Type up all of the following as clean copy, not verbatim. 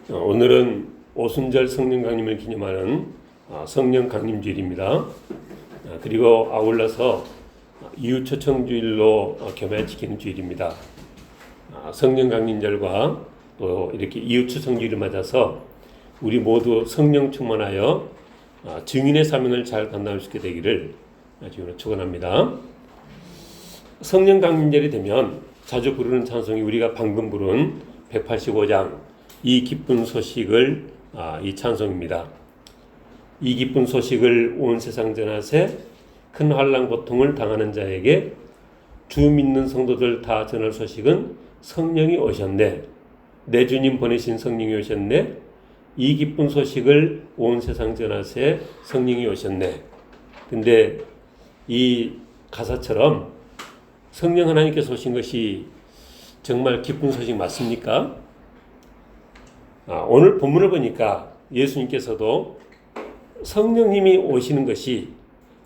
오늘은 오순절 성령 강림을 기념하는 성령 강림주일입니다. 그리고 아울러서 이웃 초청주일로 겸해 지키는 주일입니다. 성령 강림절과 또 이렇게 이웃 초청주일을 맞아서 우리 모두 성령 충만하여 증인의 사명을 잘 감당할 수 있게 되기를 주님으로 축원합니다. 성령 강림절이 되면 자주 부르는 찬송이 우리가 방금 부른 185장 이 기쁜 소식을 이 찬송입니다. 이 기쁜 소식을 온 세상 전하세 큰 환난 고통을 당하는 자에게 주 믿는 성도들 다 전할 소식은 성령이 오셨네. 내 주님 보내신 성령이 오셨네. 이 기쁜 소식을 온 세상 전하세 성령이 오셨네. 근데 이 가사처럼 성령 하나님께서 오신 것이 정말 기쁜 소식 맞습니까? 오늘 본문을 보니까 예수님께서도 성령님이 오시는 것이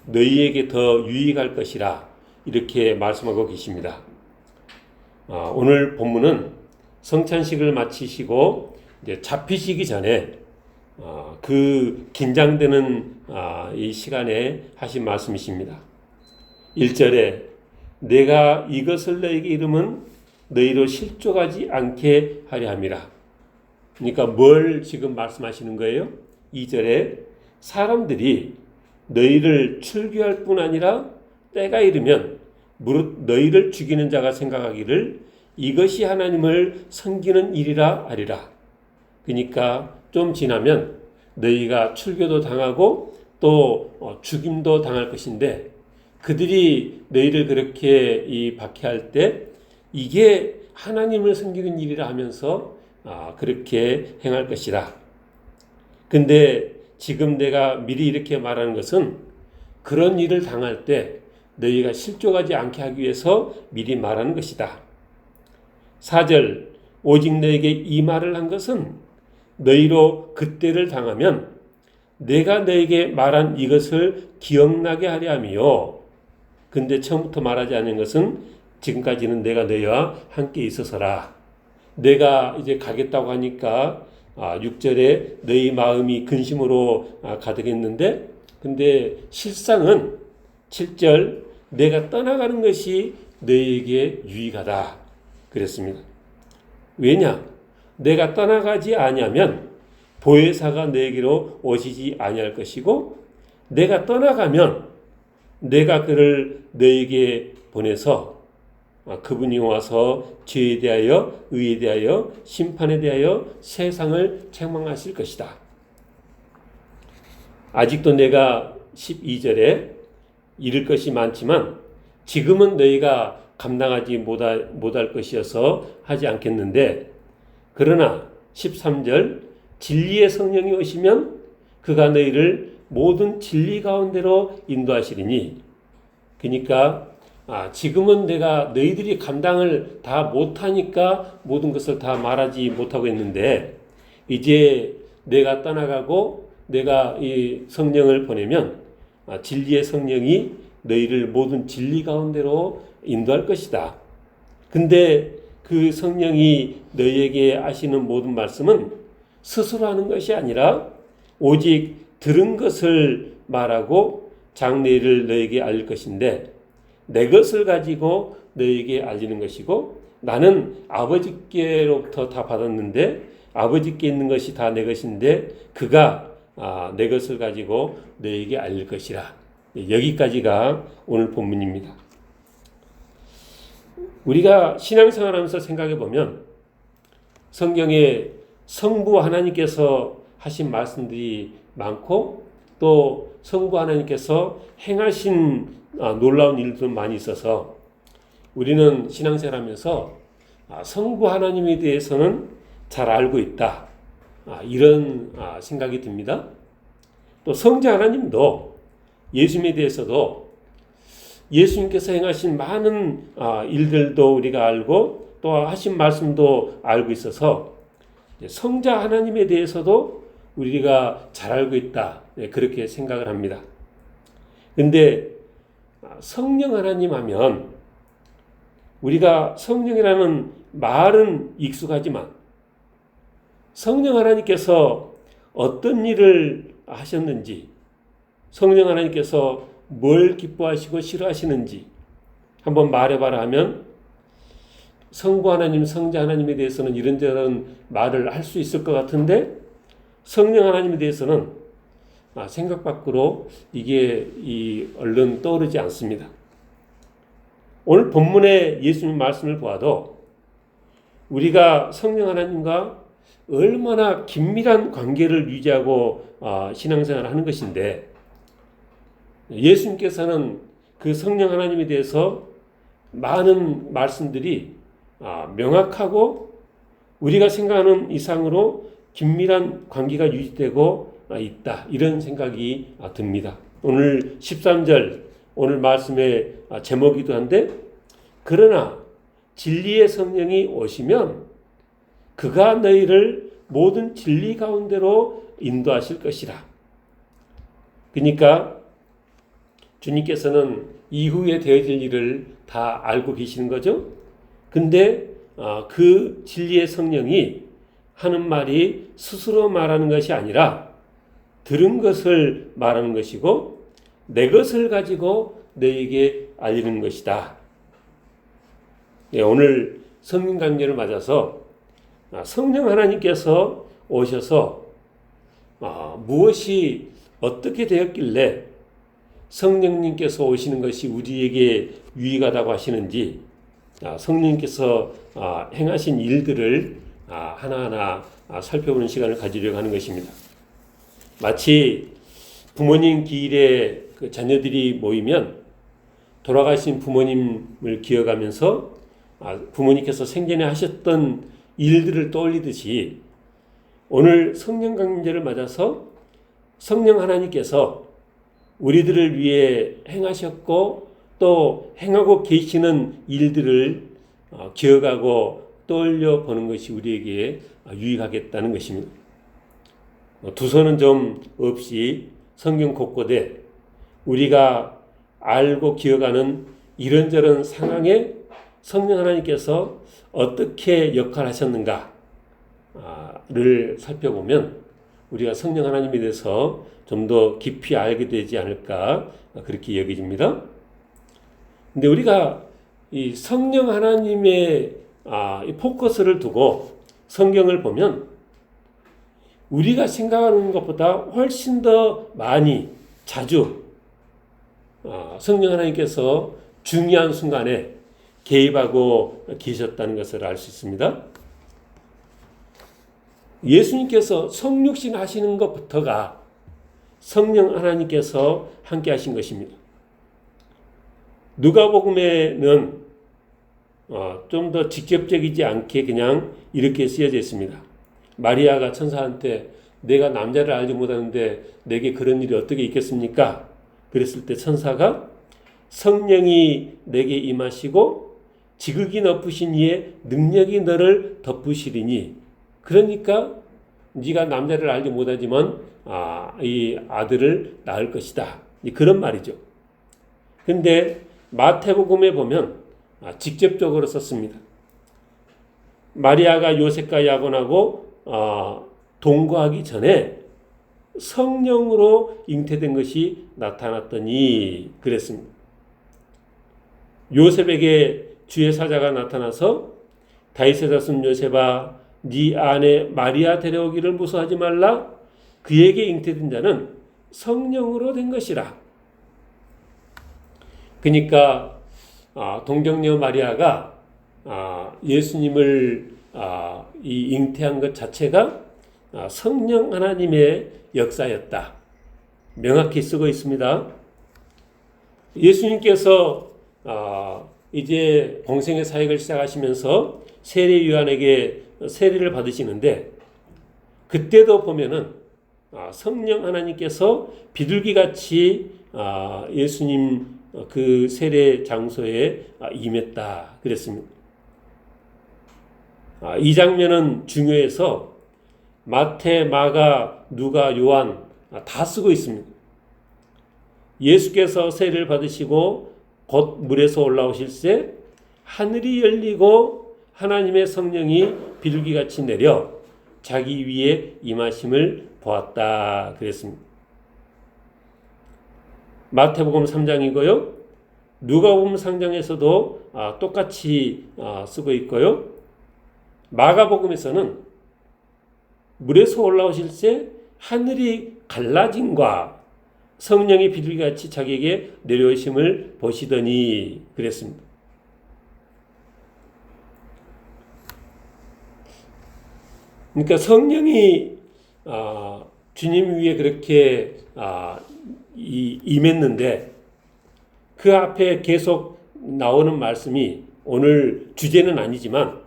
너희에게 더 유익할 것이라 이렇게 말씀하고 계십니다. 오늘 본문은 성찬식을 마치시고 이제 잡히시기 전에 그 긴장되는 이 시간에 하신 말씀이십니다. 1절에 내가 이것을 너희에게 이름은 너희로 실족하지 않게 하려 함이라. 그러니까 뭘 지금 말씀하시는 거예요? 2절에 사람들이 너희를 출교할 뿐 아니라 때가 이르면 무릇 너희를 죽이는 자가 생각하기를 이것이 하나님을 섬기는 일이라 하리라. 그러니까 좀 지나면 너희가 출교도 당하고 또 죽임도 당할 것인데 그들이 너희를 그렇게 박해할 때 이게 하나님을 섬기는 일이라 하면서 그렇게 행할 것이라. 근데 지금 내가 미리 이렇게 말하는 것은 그런 일을 당할 때 너희가 실족하지 않게 하기 위해서 미리 말하는 것이다. 4절 오직 너에게 이 말을 한 것은 너희로 그때를 당하면 내가 너에게 말한 이것을 기억나게 하려 함이요. 근데 처음부터 말하지 않은 것은 지금까지는 내가 너희와 함께 있어서라. 내가 이제 가겠다고 하니까 6절에 너희 마음이 근심으로 가득했는데 근데 실상은 7절 내가 떠나가는 것이 너희에게 유익하다 그랬습니다. 왜냐? 내가 떠나가지 아니하면 보혜사가 너에게로 오시지 아니할 것이고 내가 떠나가면 내가 그를 너에게 보내서 그분이 와서 죄에 대하여 의에 대하여 심판에 대하여 세상을 책망하실 것이다. 아직도 내가 12절에 이를 것이 많지만 지금은 너희가 감당하지 못할 것이어서 하지 않겠는데 그러나 13절 진리의 성령이 오시면 그가 너희를 모든 진리 가운데로 인도하시리니 그러니까 지금은 내가 너희들이 감당을 다 못하니까 모든 것을 다 말하지 못하고 있는데 이제 내가 떠나가고 내가 이 성령을 보내면 진리의 성령이 너희를 모든 진리 가운데로 인도할 것이다. 근데 그 성령이 너희에게 하시는 모든 말씀은 스스로 하는 것이 아니라 오직 들은 것을 말하고 장래를 너희에게 알릴 것인데 내 것을 가지고 너희에게 알리는 것이고 나는 아버지께로부터 다 받았는데 아버지께 있는 것이 다 내 것인데 그가 내 것을 가지고 너희에게 알릴 것이라. 여기까지가 오늘 본문입니다. 우리가 신앙생활하면서 생각해 보면 성경에 성부 하나님께서 하신 말씀들이 많고 또 성부 하나님께서 행하신 놀라운 일도 많이 있어서 우리는 신앙생활하면서 성부 하나님에 대해서는 잘 알고 있다. 이런 생각이 듭니다. 또 성자 하나님도 예수님에 대해서도 예수님께서 행하신 많은 일들도 우리가 알고 또 하신 말씀도 알고 있어서 성자 하나님에 대해서도 우리가 잘 알고 있다. 그렇게 생각을 합니다. 근데 성령 하나님 하면 우리가 성령이라는 말은 익숙하지만 성령 하나님께서 어떤 일을 하셨는지, 성령 하나님께서 뭘 기뻐하시고 싫어하시는지 한번 말해봐라 하면 성부 하나님, 성자 하나님에 대해서는 이런저런 말을 할 수 있을 것 같은데 성령 하나님에 대해서는 생각 밖으로 이게 얼른 떠오르지 않습니다. 오늘 본문의 예수님 말씀을 보아도 우리가 성령 하나님과 얼마나 긴밀한 관계를 유지하고 신앙생활을 하는 것인데 예수님께서는 그 성령 하나님에 대해서 많은 말씀들이 명확하고 우리가 생각하는 이상으로 긴밀한 관계가 유지되고 있다. 이런 생각이 듭니다. 오늘 13절 오늘 말씀의 제목이기도 한데 그러나 진리의 성령이 오시면 그가 너희를 모든 진리 가운데로 인도하실 것이라. 그러니까 주님께서는 이후에 되어질 일을 다 알고 계시는 거죠. 근데 그 진리의 성령이 하는 말이 스스로 말하는 것이 아니라 들은 것을 말하는 것이고 내 것을 가지고 너에게 알리는 것이다. 오늘 성령 강림을 맞아서 성령 하나님께서 오셔서 무엇이 어떻게 되었길래 성령님께서 오시는 것이 우리에게 유익하다고 하시는지 성령님께서 행하신 일들을 하나하나 살펴보는 시간을 가지려고 하는 것입니다. 마치 부모님 기일에 그 자녀들이 모이면 돌아가신 부모님을 기억하면서 부모님께서 생전에 하셨던 일들을 떠올리듯이 오늘 성령 강림제를 맞아서 성령 하나님께서 우리들을 위해 행하셨고 또 행하고 계시는 일들을 기억하고 떠올려 보는 것이 우리에게 유익하겠다는 것입니다. 두서는 좀 없이 성경 곳곳에 우리가 알고 기억하는 이런저런 상황에 성령 하나님께서 어떻게 역할하셨는가를 살펴보면 우리가 성령 하나님에 대해서 좀 더 깊이 알게 되지 않을까 그렇게 여겨집니다. 근데 우리가 이 성령 하나님의 이 포커스를 두고 성경을 보면 우리가 생각하는 것보다 훨씬 더 많이 자주 성령 하나님께서 중요한 순간에 개입하고 계셨다는 것을 알 수 있습니다. 예수님께서 성육신 하시는 것부터가 성령 하나님께서 함께 하신 것입니다. 누가복음에는 좀 더 직접적이지 않게 그냥 이렇게 쓰여져 있습니다. 마리아가 천사한테 내가 남자를 알지 못하는데 내게 그런 일이 어떻게 있겠습니까? 그랬을 때 천사가 성령이 내게 임하시고 지극히 높으신 이의 능력이 너를 덮으시리니 그러니까 네가 남자를 알지 못하지만 이 아들을 낳을 것이다. 그런 말이죠. 근데 마태복음에 보면 직접적으로 썼습니다. 마리아가 요셉과 야곤하고 동거하기 전에 성령으로 잉태된 것이 나타났더니 그랬습니다. 요셉에게 주의 사자가 나타나서 다윗의 자손 요셉아 네 아내 마리아 데려오기를 무서워하지 말라. 그에게 잉태된 자는 성령으로 된 것이라. 그러니까 동정녀 마리아가 예수님을 이 잉태한 것 자체가 성령 하나님의 역사였다. 명확히 쓰고 있습니다. 예수님께서 이제 공생의 사역을 시작하시면서 세례 요한에게 세례를 받으시는데 그때도 보면은 성령 하나님께서 비둘기같이 예수님 그 세례 장소에 임했다 그랬습니다. 이 장면은 중요해서 마태, 마가, 누가, 요한 다 쓰고 있습니다. 예수께서 세례를 받으시고 곧 물에서 올라오실 때 하늘이 열리고 하나님의 성령이 비둘기같이 내려 자기 위에 임하심을 보았다 그랬습니다. 마태복음 3장이고요. 누가복음 3장에서도 똑같이 쓰고 있고요. 마가복음에서는 물에서 올라오실 때 하늘이 갈라짐과 성령이 비둘기같이 자기에게 내려오심을 보시더니 그랬습니다. 그러니까 성령이 주님 위에 그렇게 임했는데 그 앞에 계속 나오는 말씀이 오늘 주제는 아니지만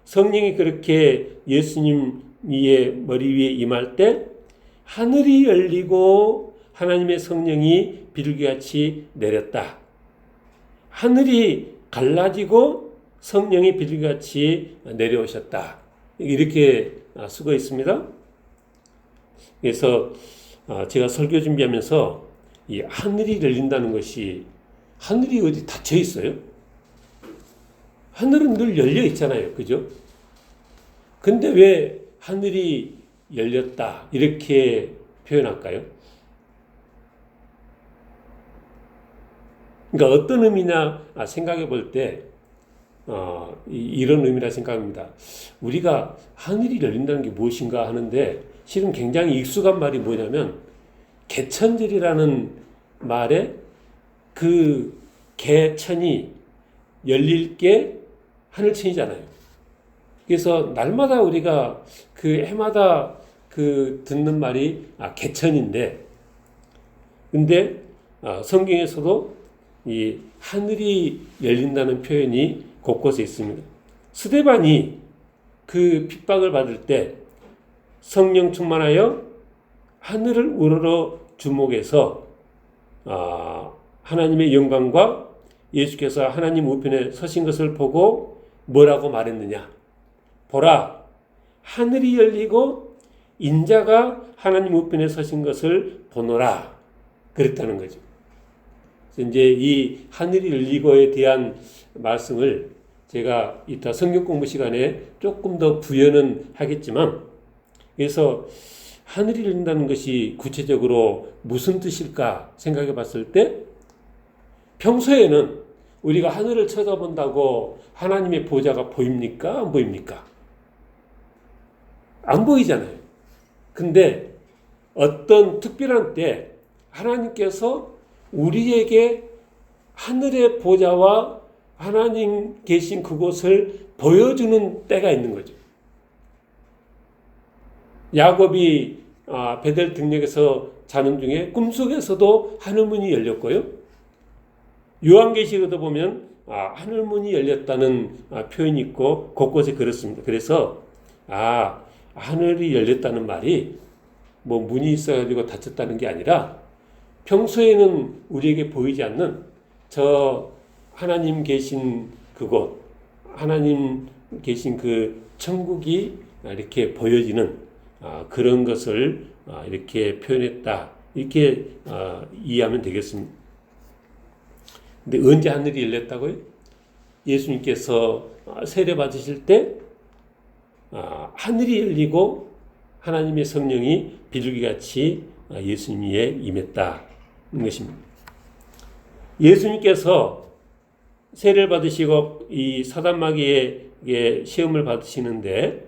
성령이 그렇게 예수님 위에 머리 위에 임할 때 하늘이 열리고 하나님의 성령이 비둘기같이 내렸다. 하늘이 갈라지고 성령이 비둘기같이 내려오셨다. 이렇게 쓰고 있습니다. 그래서 제가 설교 준비하면서 이 하늘이 열린다는 것이 하늘이 어디 닫혀 있어요? 하늘은 늘 열려 있잖아요. 그죠? 근데 왜 하늘이 열렸다 이렇게 표현할까요? 그러니까 어떤 의미냐 생각해 볼 때 이런 의미라 생각합니다. 우리가 하늘이 열린다는 게 무엇인가 하는데 실은 굉장히 익숙한 말이 뭐냐면 개천절이라는 말에 그 개천이 열릴 게 하늘천이잖아요. 그래서 날마다 우리가 그 해마다 그 듣는 말이 개천인데 근데 성경에서도 이 하늘이 열린다는 표현이 곳곳에 있습니다. 스데반이 그 핍박을 받을 때 성령 충만하여 하늘을 우러러 주목해서 하나님의 영광과 예수께서 하나님 우편에 서신 것을 보고 뭐라고 말했느냐? 보라, 하늘이 열리고 인자가 하나님 우편에 서신 것을 보노라. 그랬다는 거죠. 이제 이 하늘이 열리고에 대한 말씀을 제가 이따 성경 공부 시간에 조금 더 부연은 하겠지만, 그래서 하늘이 열린다는 것이 구체적으로 무슨 뜻일까 생각해 봤을 때, 평소에는 우리가 하늘을 쳐다본다고 하나님의 보좌가 보입니까? 안 보입니까? 안 보이잖아요. 근데 어떤 특별한 때 하나님께서 우리에게 하늘의 보좌와 하나님 계신 그곳을 보여주는 때가 있는 거죠. 야곱이 베델 등역에서 자는 중에 꿈속에서도 하늘문이 열렸고요. 요한계시록도 보면 하늘문이 열렸다는 표현이 있고 곳곳에 그렇습니다. 그래서 하늘이 열렸다는 말이 뭐 문이 있어가지고 닫혔다는 게 아니라 평소에는 우리에게 보이지 않는 저 하나님 계신 그곳, 하나님 계신 그 천국이 이렇게 보여지는 그런 것을 이렇게 표현했다. 이렇게 이해하면 되겠습니다. 근데 언제 하늘이 열렸다고요? 예수님께서 세례 받으실 때 하늘이 열리고 하나님의 성령이 비둘기같이 예수님 위에 임했다는 것입니다. 예수님께서 세례를 받으시고 이 사단마귀의 시험을 받으시는데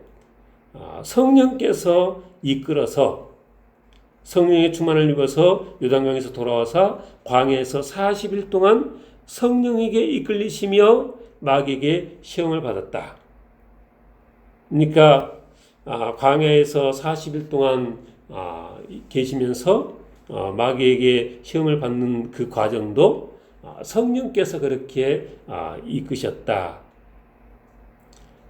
성령께서 이끌어서 성령의 충만을 입어서 요단강에서 돌아와서 광야에서 40일 동안 성령에게 이끌리시며 마귀에게 시험을 받았다. 그러니까 광야에서 40일 동안 계시면서 마귀에게 시험을 받는 그 과정도 성령께서 그렇게 이끄셨다.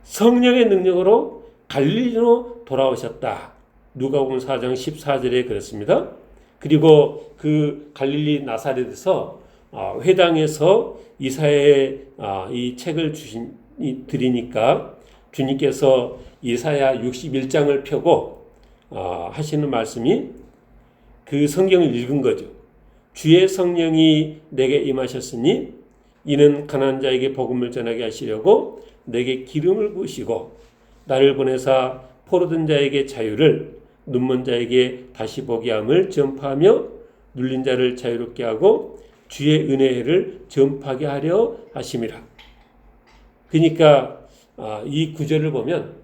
성령의 능력으로 갈릴리로 돌아오셨다. 누가복음 4장 14절에 그렇습니다. 그리고 그 갈릴리 나사렛에서 회당에서 이사야의 이 책을 드리니까 주님께서 이사야 61장을 펴고 하시는 말씀이 그 성경을 읽은 거죠. 주의 성령이 내게 임하셨으니 이는 가난한 자에게 복음을 전하게 하시려고 내게 기름을 부으시고 나를 보내사 포로된 자에게 자유를, 눈먼 자에게 다시 보게 함을 전파하며 눌린 자를 자유롭게 하고 주의 은혜를 전파하게 하려 하심이라. 그러니까 이 구절을 보면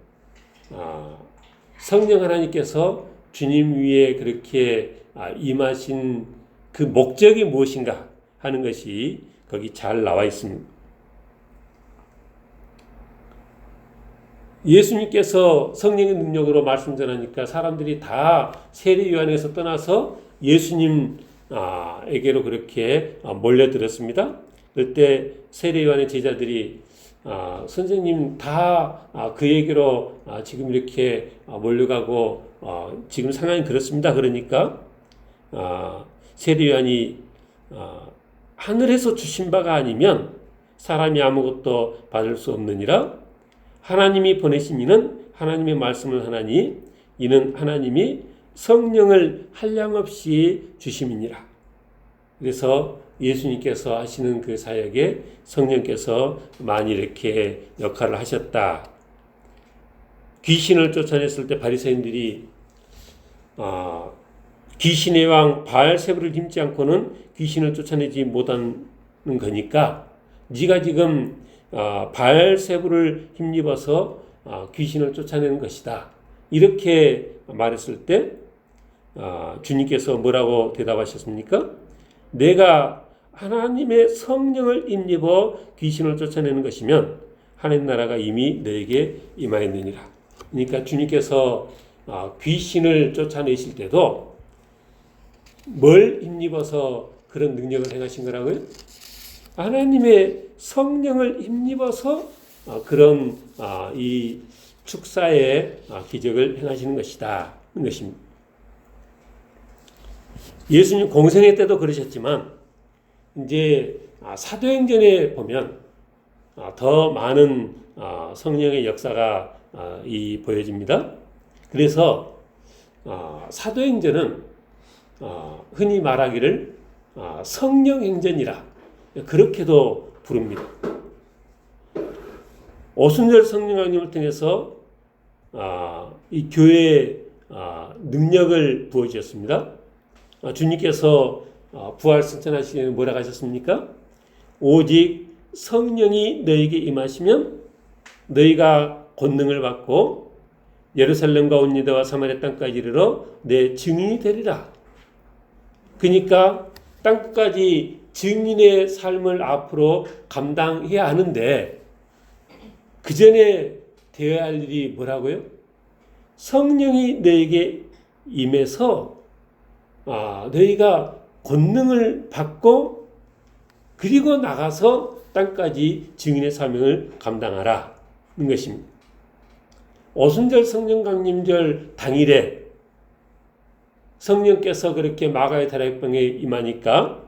성령 하나님께서 주님 위에 그렇게 임하신 그 목적이 무엇인가 하는 것이 거기 잘 나와 있습니다. 예수님께서 성령의 능력으로 말씀 전하니까 사람들이 다 세례 요한에서 떠나서 예수님에게로 그렇게 몰려들었습니다. 그때 세례 요한의 제자들이 선생님 다 그에게로 지금 이렇게 몰려가고 지금 상황이 그렇습니다. 그러니까 세례 요한이 하늘에서 주신 바가 아니면 사람이 아무것도 받을 수 없느니라. 하나님이 보내신 이는 하나님의 말씀을 하나니 이는 하나님이 성령을 한량없이 주심이니라. 그래서 예수님께서 하시는 그 사역에 성령께서 많이 이렇게 역할을 하셨다. 귀신을 쫓아냈을 때 바리새인들이 귀신의 왕 바알세불을 힘지 않고는 귀신을 쫓아내지 못하는 거니까 네가 지금 바알세불을 힘입어서 귀신을 쫓아내는 것이다. 이렇게 말했을 때 주님께서 뭐라고 대답하셨습니까? 내가 하나님의 성령을 힘입어 귀신을 쫓아내는 것이면 하나님 나라가 이미 너에게 임하였느니라. 그러니까 주님께서 귀신을 쫓아내실 때도 뭘 힘입어서 그런 능력을 행하신 거라고요? 하나님의 성령을 힘입어서 그런 이 축사의 기적을 행하시는 것이다. 것입니다. 예수님 공생애 때도 그러셨지만 이제 사도행전에 보면 더 많은 성령의 역사가 보여집니다. 그래서 사도행전은 흔히 말하기를 성령행전이라 그렇게도 부릅니다. 오순절 성령강림을 통해서 이 교회에 능력을 부어주셨습니다. 주님께서 부활 승천하시기에 뭐라고 하셨습니까? 오직 성령이 너에게 임하시면 너희가 권능을 받고 예루살렘과 온 유다와 사마리아 땅까지 이르러 내 증인이 되리라. 그러니까 땅끝까지 증인의 삶을 앞으로 감당해야 하는데 그 전에 되어야 할 일이 뭐라고요? 성령이 너에게 임해서 너희가 권능을 받고 그리고 나가서 땅까지 증인의 사명을 감당하라는 것입니다. 오순절 성령강림절 당일에 성령께서 그렇게 마가의 다락방에 임하니까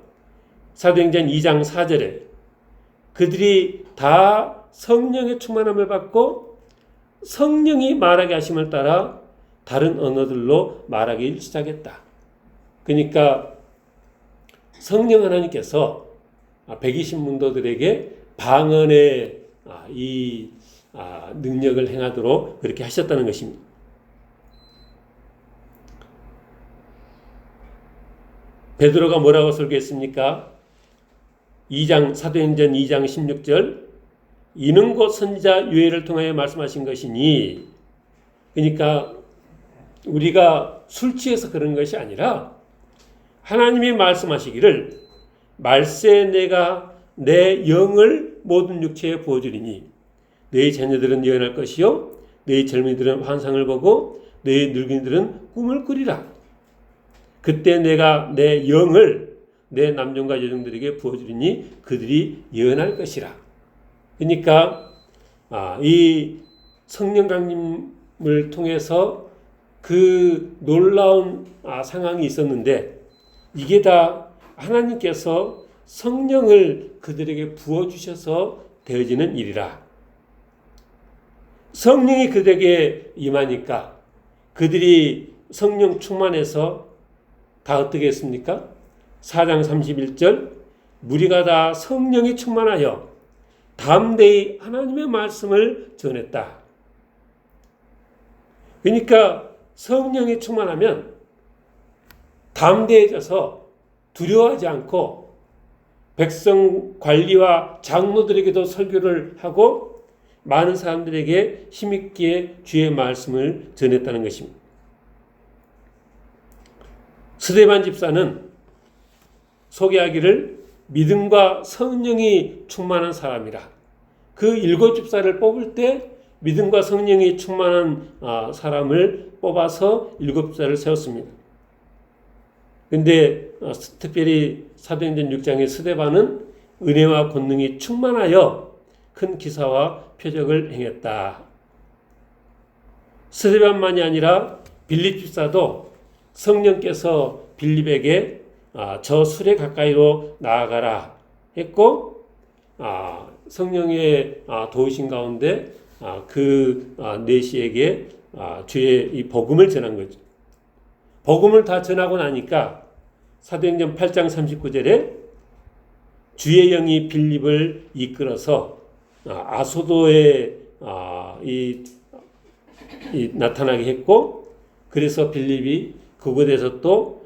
사도행전 2장 4절에 그들이 다 성령의 충만함을 받고 성령이 말하게 하심을 따라 다른 언어들로 말하기 시작했다. 그러니까 성령 하나님께서 120문도들에게 방언의 이 능력을 행하도록 그렇게 하셨다는 것입니다. 베드로가 뭐라고 설교했습니까? 사도행전 2장 16절 이는 곧 선지자 요엘을 통하여 말씀하신 것이니, 그러니까 우리가 술 취해서 그런 것이 아니라 하나님이 말씀하시기를 말세 내가 내 영을 모든 육체에 부어주리니 너희 자녀들은 예언할 것이요 너희 젊은이들은 환상을 보고 너희 늙은이들은 꿈을 꾸리라. 그때 내가 내 영을 내 남종과 여종들에게 부어주리니 그들이 예언할 것이라. 그러니까 이 성령 강림을 통해서 그 놀라운 상황이 있었는데 이게 다 하나님께서 성령을 그들에게 부어주셔서 되어지는 일이라. 성령이 그들에게 임하니까 그들이 성령 충만해서 다 어떻게 했습니까? 4장 31절 무리가 다 성령이 충만하여 담대히 하나님의 말씀을 전했다. 그러니까 성령이 충만하면 담대해져서 두려워하지 않고 백성 관리와 장로들에게도 설교를 하고 많은 사람들에게 힘있게 주의 말씀을 전했다는 것입니다. 스데반 집사는 소개하기를 믿음과 성령이 충만한 사람이라. 그 7 집사를 뽑을 때 믿음과 성령이 충만한 사람을 뽑아서 7 집사를 세웠습니다. 근데 특별히 사도행전 6장의 스데반은 은혜와 권능이 충만하여 큰 기사와 표적을 행했다. 스데반만이 아니라 빌립 집사도 성령께서 빌립에게 저 술에 가까이로 나아가라 했고 성령의 도우신 가운데 그 내시에게 주의 이 복음을 전한 거죠. 복음을 다 전하고 나니까 사도행전 8장 39절에 주의 영이 빌립을 이끌어서 아소도에 나타나게 했고, 그래서 빌립이 그곳에서 또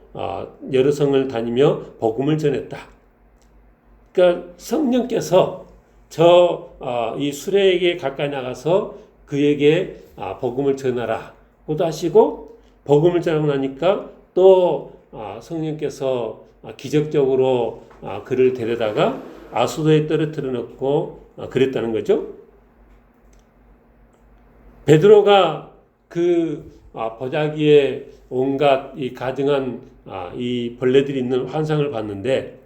여러 성을 다니며 복음을 전했다. 그러니까 성령께서 이 수레에게 가까이 나가서 그에게 복음을 전하라고도 하시고, 복음을 전하고 나니까 또 성령께서 기적적으로 그를 데려다가 아소도에 떨어뜨려 놓고 그랬다는 거죠. 베드로가 그 보자기에 온갖 이 가증한 이 벌레들이 있는 환상을 봤는데,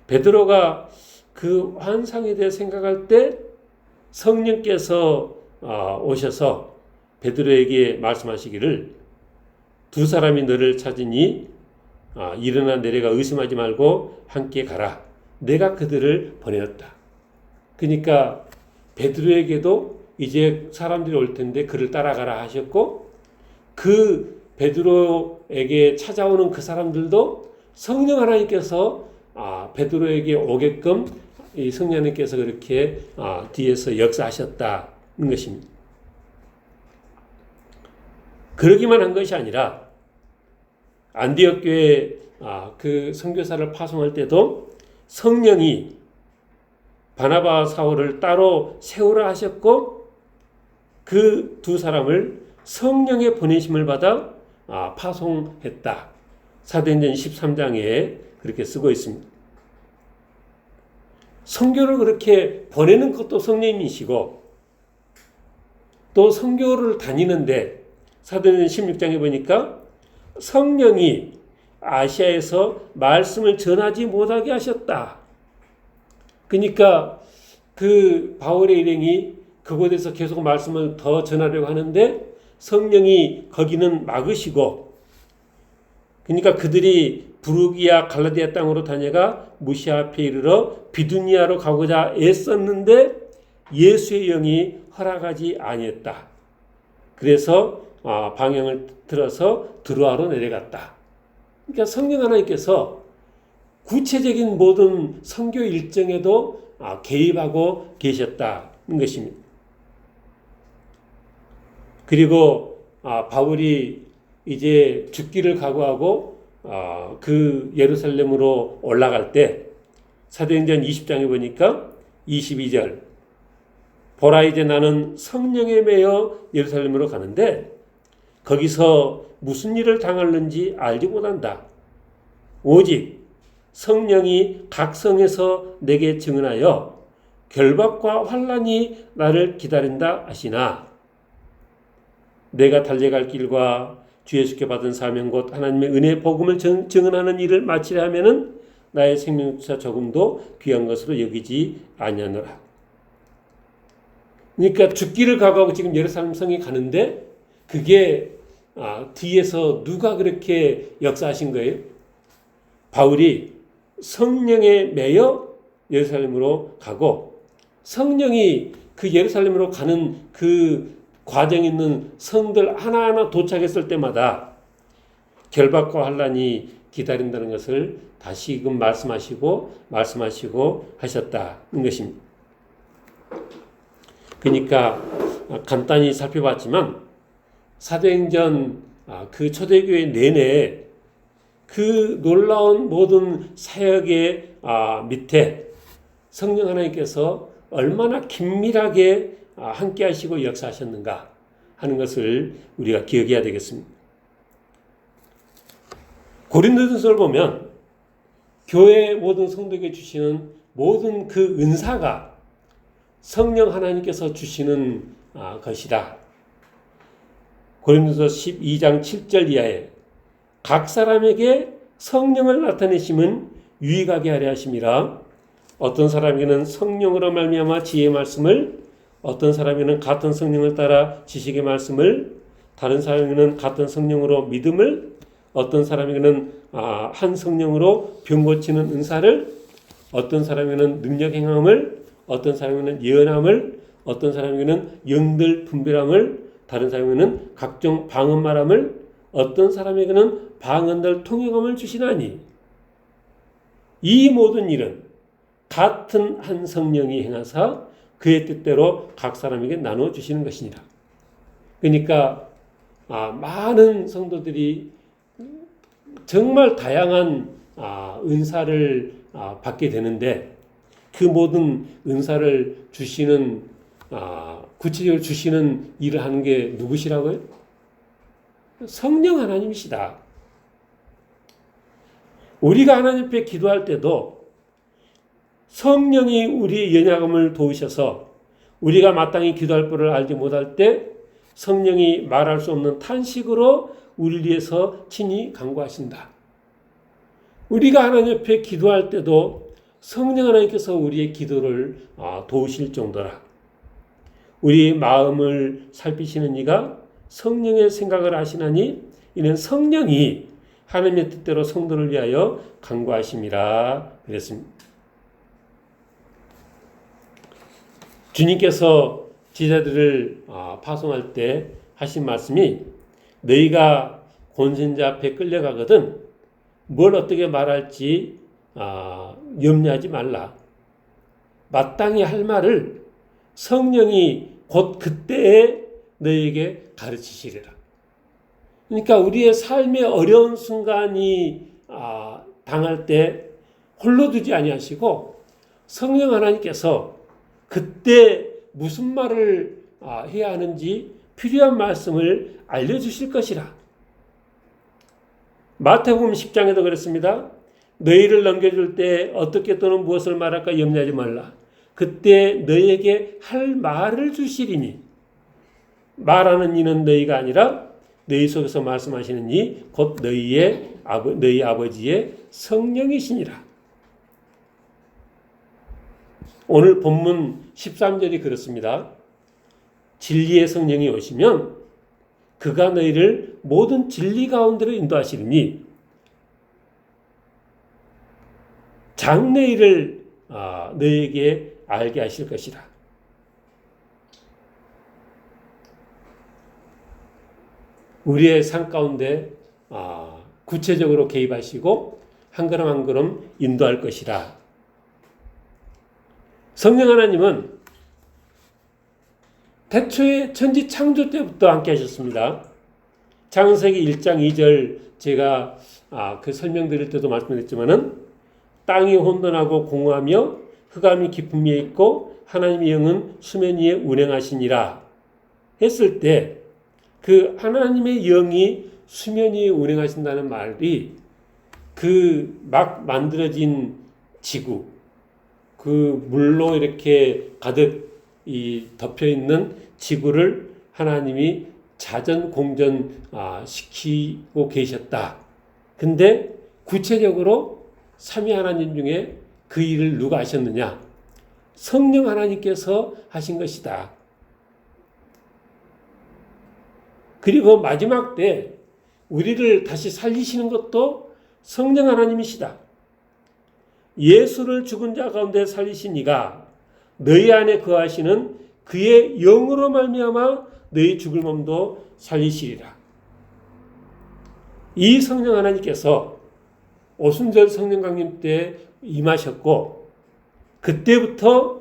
베드로가 그 환상에 대해 생각할 때 성령께서 오셔서 베드로에게 말씀하시기를 두 사람이 너를 찾으니 일어나 내려가 의심하지 말고 함께 가라. 내가 그들을 보내었다. 그러니까 베드로에게도 이제 사람들이 올 텐데 그를 따라가라 하셨고, 그 베드로에게 찾아오는 그 사람들도 성령 하나님께서 베드로에게 오게끔 이 성령 하나님께서 그렇게 뒤에서 역사하셨다는 것입니다. 그러기만 한 것이 아니라 안디옥 교회 그 선교사를 파송할 때도 성령이 바나바와 사울을 따로 세우라 하셨고, 그 두 사람을 성령의 보내심을 받아 파송했다. 사도행전 13장에 그렇게 쓰고 있습니다. 선교를 그렇게 보내는 것도 성령이시고, 또 선교를 다니는데 사도행전 16장에 보니까 성령이 아시아에서 말씀을 전하지 못하게 하셨다. 그러니까 그 바울의 일행이 그곳에서 계속 말씀을 더 전하려고 하는데 성령이 거기는 막으시고, 그러니까 그들이 부르기아 갈라디아 땅으로 다녀가 무시아 앞에 이르러 비두니아로 가고자 애썼는데 예수의 영이 허락하지 아니했다. 그래서 방향을 틀어서 드로아로 내려갔다. 그러니까 성령 하나님께서 구체적인 모든 선교 일정에도 개입하고 계셨다는 것입니다. 그리고 바울이 이제 죽기를 각오하고 그 예루살렘으로 올라갈 때 사도행전 20장에 보니까 22절, 보라 이제 나는 성령에 매여 예루살렘으로 가는데 거기서 무슨 일을 당할는지 알지 못한다. 오직 성령이 각 성에서 내게 증언하여 결박과 환난이 나를 기다린다 하시나, 내가 달려갈 길과 주 예수께 받은 사명 곧 하나님의 은혜의 복음을 증언하는 일을 마치려 하면은 나의 생명조차 조금도 귀한 것으로 여기지 아니하노라. 그러니까 죽기를 각오하고 지금 예루살렘 성에 가는데 그게 뒤에서 누가 그렇게 역사하신 거예요? 바울이 성령에 매여 예루살렘으로 가고, 성령이 그 예루살렘으로 가는 그 과정에 있는 성들 하나하나 도착했을 때마다 결박과 환난이 기다린다는 것을 다시금 말씀하시고 하셨다는 것입니다. 그러니까 간단히 살펴봤지만 사도행전 그 초대교회 내내 그 놀라운 모든 사역의 밑에 성령 하나님께서 얼마나 긴밀하게 함께 하시고 역사하셨는가 하는 것을 우리가 기억해야 되겠습니다. 고린도전서를 보면 교회 모든 성도에게 주시는 모든 그 은사가 성령 하나님께서 주시는 것이다. 고린도서 12장 7절 이하에 각 사람에게 성령을 나타내심은 유익하게 하려 하심이라. 어떤 사람에게는 성령으로 말미암아 지혜의 말씀을, 어떤 사람에게는 같은 성령을 따라 지식의 말씀을, 다른 사람에게는 같은 성령으로 믿음을, 어떤 사람에게는 한 성령으로 병 고치는 은사를, 어떤 사람에게는 능력 행함을, 어떤 사람에게는 예언함을, 어떤 사람에게는 영들 분별함을, 다른 사람에게는 각종 방언 말함을, 어떤 사람에게는 방언들 통역함을 주시나니 이 모든 일은 같은 한 성령이 행하사 그의 뜻대로 각 사람에게 나누어 주시는 것이니라. 그러니까 많은 성도들이 정말 다양한 은사를 받게 되는데 그 모든 은사를 주시는 구체적으로 주시는 일을 하는 게 누구시라고요? 성령 하나님이시다. 우리가 하나님 앞에 기도할 때도 성령이 우리 연약함을 도우셔서 우리가 마땅히 기도할 바를 알지 못할 때 성령이 말할 수 없는 탄식으로 우리를 위해서 친히 간구하신다. 우리가 하나님 앞에 기도할 때도 성령 하나님께서 우리의 기도를 도우실 정도라. 우리 마음을 살피시는 이가 성령의 생각을 하시나니 이는 성령이 하나님의 뜻대로 성도를 위하여 간구하심이라 그랬습니다. 주님께서 제자들을 파송할 때 하신 말씀이 너희가 권선자 앞에 끌려가거든 뭘 어떻게 말할지 염려하지 말라. 마땅히 할 말을 성령이 곧 그때에 너희에게 가르치시리라. 그러니까 우리의 삶의 어려운 순간이 당할 때 홀로 두지 아니하시고 성령 하나님께서 그때 무슨 말을 해야 하는지 필요한 말씀을 알려주실 것이라. 마태복음 10장에도 그랬습니다. 너희를 넘겨줄 때 어떻게 또는 무엇을 말할까 염려하지 말라. 그때 너희에게 할 말을 주시리니 말하는 이는 너희가 아니라 너희 속에서 말씀하시는 이 곧 너희 아버지의 성령이시니라. 오늘 본문 13절이 그렇습니다. 진리의 성령이 오시면 그가 너희를 모든 진리 가운데로 인도하시리니 장래일을 너희에게 알게 하실 것이다. 우리의 삶 가운데 구체적으로 개입하시고 한 걸음 한 걸음 인도할 것이다. 성령 하나님은 태초에 천지 창조 때부터 함께 하셨습니다. 창세기 1장 2절 제가 그 설명드릴 때도 말씀드렸지만은 땅이 혼돈하고 공허하며 흑암이 깊음 위에 있고 하나님의 영은 수면 위에 운행하시니라 했을 때 그 하나님의 영이 수면 위에 운행하신다는 말이 그 막 만들어진 지구, 그 물로 이렇게 가득 덮여 있는 지구를 하나님이 자전 공전 시키고 계셨다. 근데 구체적으로 삼위 하나님 중에 그 일을 누가 하셨느냐? 성령 하나님께서 하신 것이다. 그리고 마지막 때 우리를 다시 살리시는 것도 성령 하나님이시다. 예수를 죽은 자 가운데 살리신 이가 너희 안에 거하시는 그의 영으로 말미암아 너희 죽을 몸도 살리시리라. 이 성령 하나님께서 오순절 성령 강림 때 임하셨고 그때부터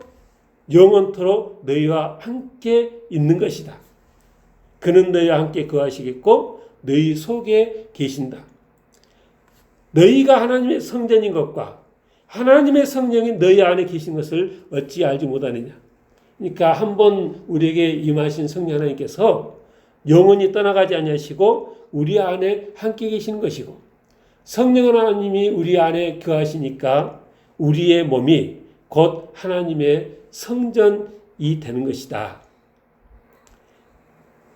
영원토록 너희와 함께 있는 것이다. 그는 너희와 함께 거하시겠고 너희 속에 계신다. 너희가 하나님의 성전인 것과 하나님의 성령이 너희 안에 계신 것을 어찌 알지 못하느냐. 그러니까 한번 우리에게 임하신 성령 하나님께서 영원히 떠나가지 아니하시고 우리 안에 함께 계시는 것이고, 성령 하나님이 우리 안에 거하시니까 우리의 몸이 곧 하나님의 성전이 되는 것이다.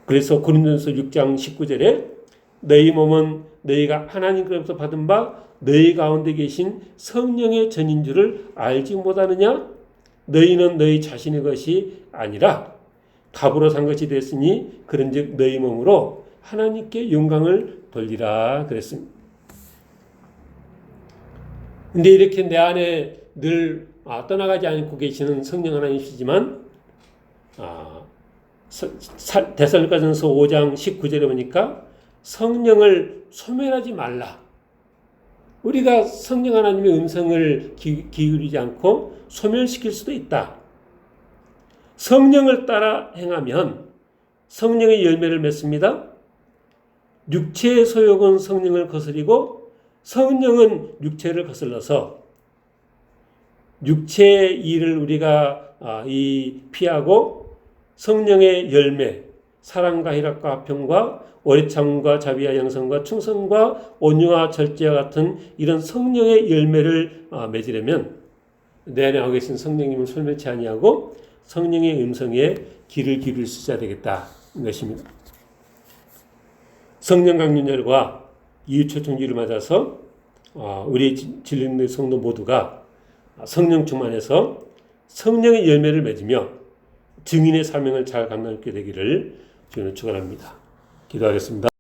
그래서 고린도전서 6장 19절에 너희 몸은 너희가 하나님께로부터 받은 바 너희 가운데 계신 성령의 전인 줄을 알지 못하느냐? 너희는 너희 자신의 것이 아니라 값으로 산 것이 됐으니 그런즉 너희 몸으로 하나님께 영광을 돌리라 그랬습니다. 근데 이렇게 내 안에 늘 떠나가지 않고 계시는 성령 하나님이시지만 데살로니가전서 5장 19절에 보니까 성령을 소멸하지 말라. 우리가 성령 하나님의 음성을 기울이지 않고 소멸시킬 수도 있다. 성령을 따라 행하면 성령의 열매를 맺습니다. 육체의 소욕은 성령을 거스리고 성령은 육체를 거슬러서 육체의 일을 우리가 피하고 성령의 열매, 사랑과 희락과 화평과 오래 참음과 자비와 양선과 충성과 온유와 절제와 같은 이런 성령의 열매를 맺으려면 내 안에 하고 계신 성령님을 소멸치 아니하고 성령의 음성에 귀를 기울일 수 있어야 되겠다 것입니다. 성령 강림절과 이웃초청주를 맞아서 우리 진리의 성도 모두가 성령 충만해서 성령의 열매를 맺으며 증인의 사명을 잘 감당하게 되기를 주님을 축원합니다. 기도하겠습니다.